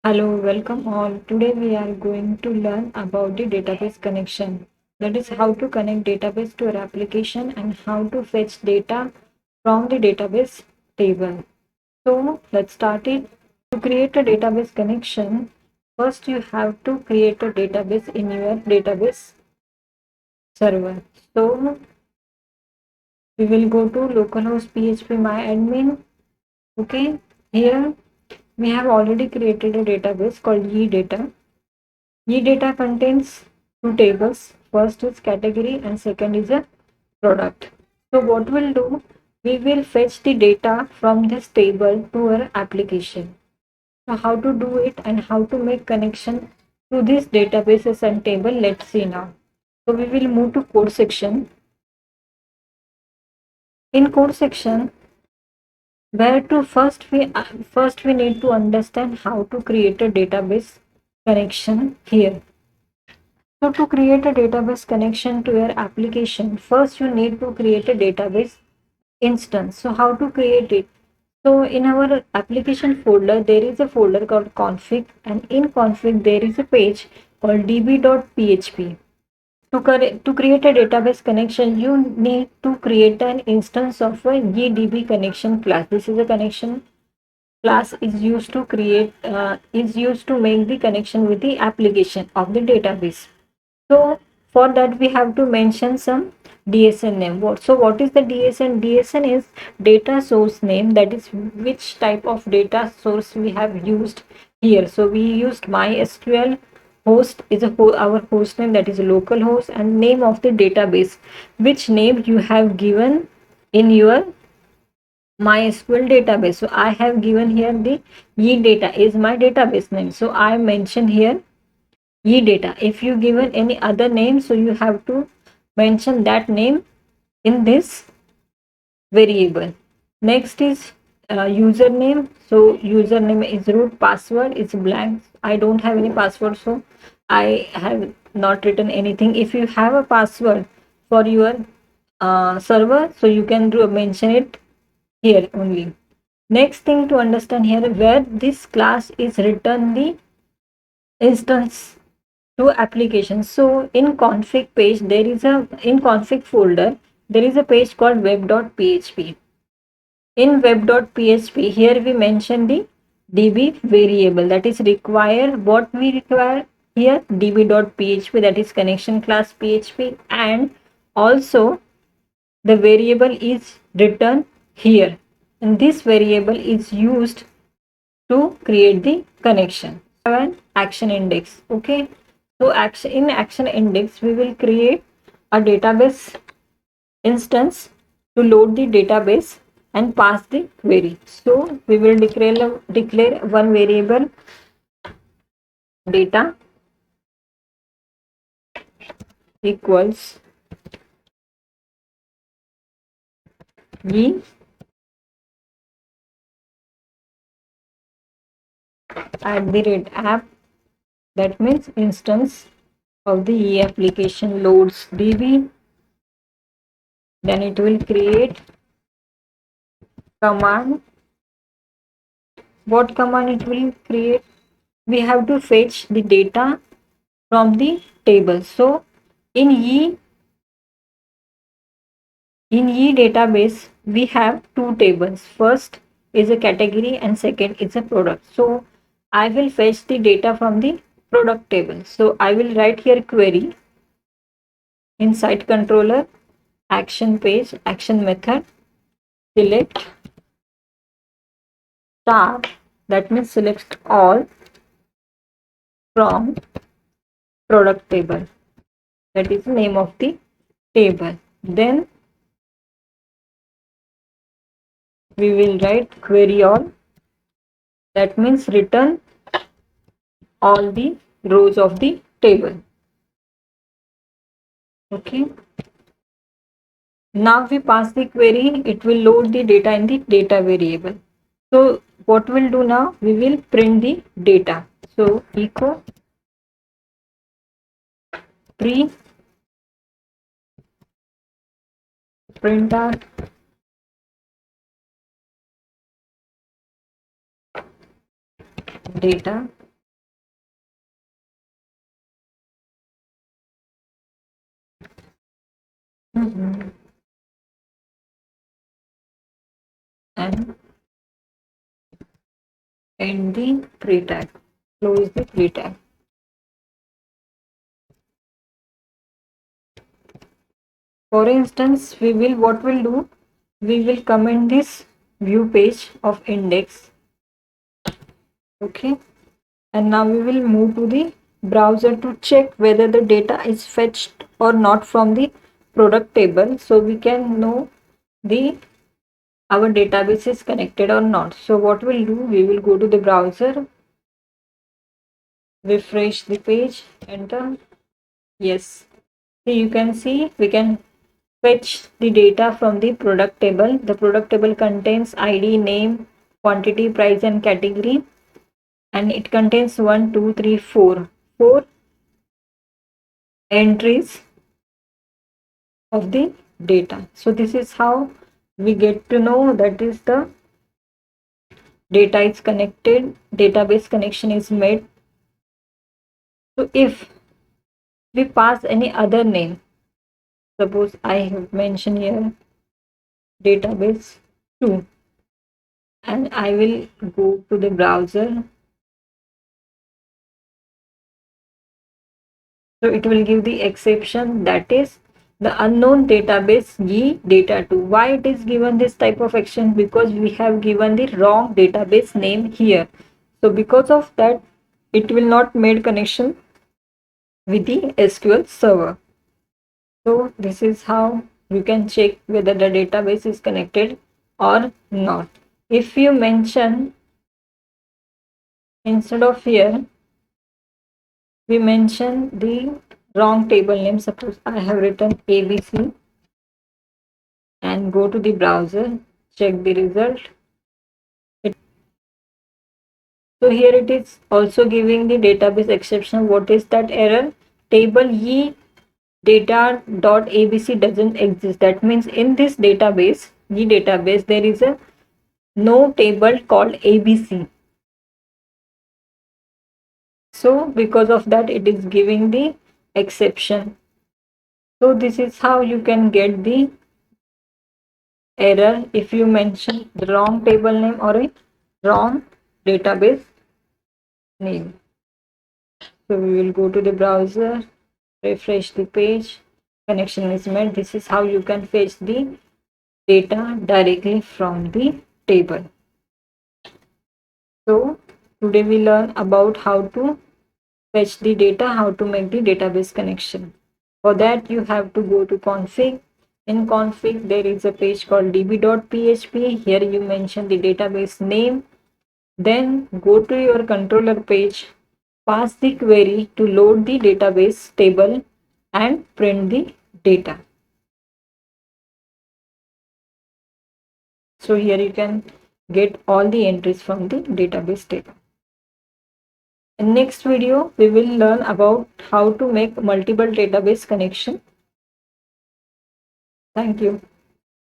Hello, welcome all. Today we are going to learn about the database connection. That is how to connect database to our application and how to fetch data from the database table. So let's start it. To create a database connection, first you have to create a database in your database server. So we will go to localhost php myadmin. Okay, here we have already created a database called edata. E-data contains two tables. First is category and second is a product. So what we'll do, we will fetch the data from this table to our application. So how to do it and how to make connection to these databases and table, let's see now. So we will move to code section. In code section, where to first we need to understand how to create a database connection here. So to create a database connection to your application, first you need to create a database instance. So how to create it? So in our application folder, there is a folder called config, and in config there is a page called db.php. To create a database connection, you need to create an instance of a edb connection class. This is a connection class is used to make the connection with the application of the database. So for that we have to mention some DSN name. What is the DSN? DSN is data source name, that is which type of data source we have used here. So we used MySQL. Host is our host name, that is localhost, and name of the database, which name you have given in your MySQL database. So I have given here the edata is my database name. So I mention here edata. If you given any other name, so you have to mention that name in this variable. Next is username. So username is root, password is blank. I don't have any password, so I have not written anything. If you have a password for your server, so you can mention it here only. Next thing to understand here, where this class is written the instance to applications. So in config page, in config folder, there is a page called web.php. In web.php, here we mention the db variable, that is require what we require here, db.php, that is connection class php, and also the variable is written here, and this variable is used to create the connection. An action index. Okay, so in action index we will create a database instance to load the database and pass the query. So we will declare one variable data equals e at the rate app, that means instance of the e application loads db, then it will create command. What command it will create? We have to fetch the data from the table. So in e database we have two tables. First is a category and second is a product. So I will fetch the data from the product table. So I will write here query inside controller, action page, action method, select star, that means select all from product table, that is the name of the table. Then we will write query all, that means return all the rows of the table. Okay, now we pass the query, it will load the data in the data variable. So what we'll do now, we will print the data. So echo pre printer data Mhm. And end the pre-tag. Close the pre-tag. For instance, what we'll do, we will comment this view page of index. Okay. And now we will move to the browser to check whether the data is fetched or not from the product table, so we can know the our database is connected or not. So what we'll do, we will go to the browser, refresh the page, enter. Yes, so you can see we can fetch the data from the product table. The product table contains ID, name, quantity, price and category, and it contains 1 2 3 4 entries of the data. So this is how we get to know that is the data is connected, database connection is made. So if we pass any other name, suppose I have mentioned here database 2, and I will go to the browser. So it will give the exception, that is the unknown database ye data2. Why it is given this type of action? Because we have given the wrong database name here. So because of that, it will not made connection with the SQL server. So this is how you can check whether the database is connected or not. If you mention, instead of here, we mention the wrong table name. Suppose I have written ABC and go to the browser, check the result. So here it is also giving the database exception. What is that error? Table ye data.abc doesn't exist. That means in this database, ye database, there is a no table called ABC. So because of that, it is giving the exception. So this is how you can get the error if you mention the wrong table name or a wrong database name. So we will go to the browser, refresh the page, connection is made. This is how you can fetch the data directly from the table. So today we learn about how to fetch the data, how to make the database connection. For that you have to go to config. In config there is a page called db.php. Here you mention the database name. Then go to your controller page, pass the query to load the database table and print the data. So here you can get all the entries from the database table. In next video, we will learn about how to make multiple database connection. Thank you.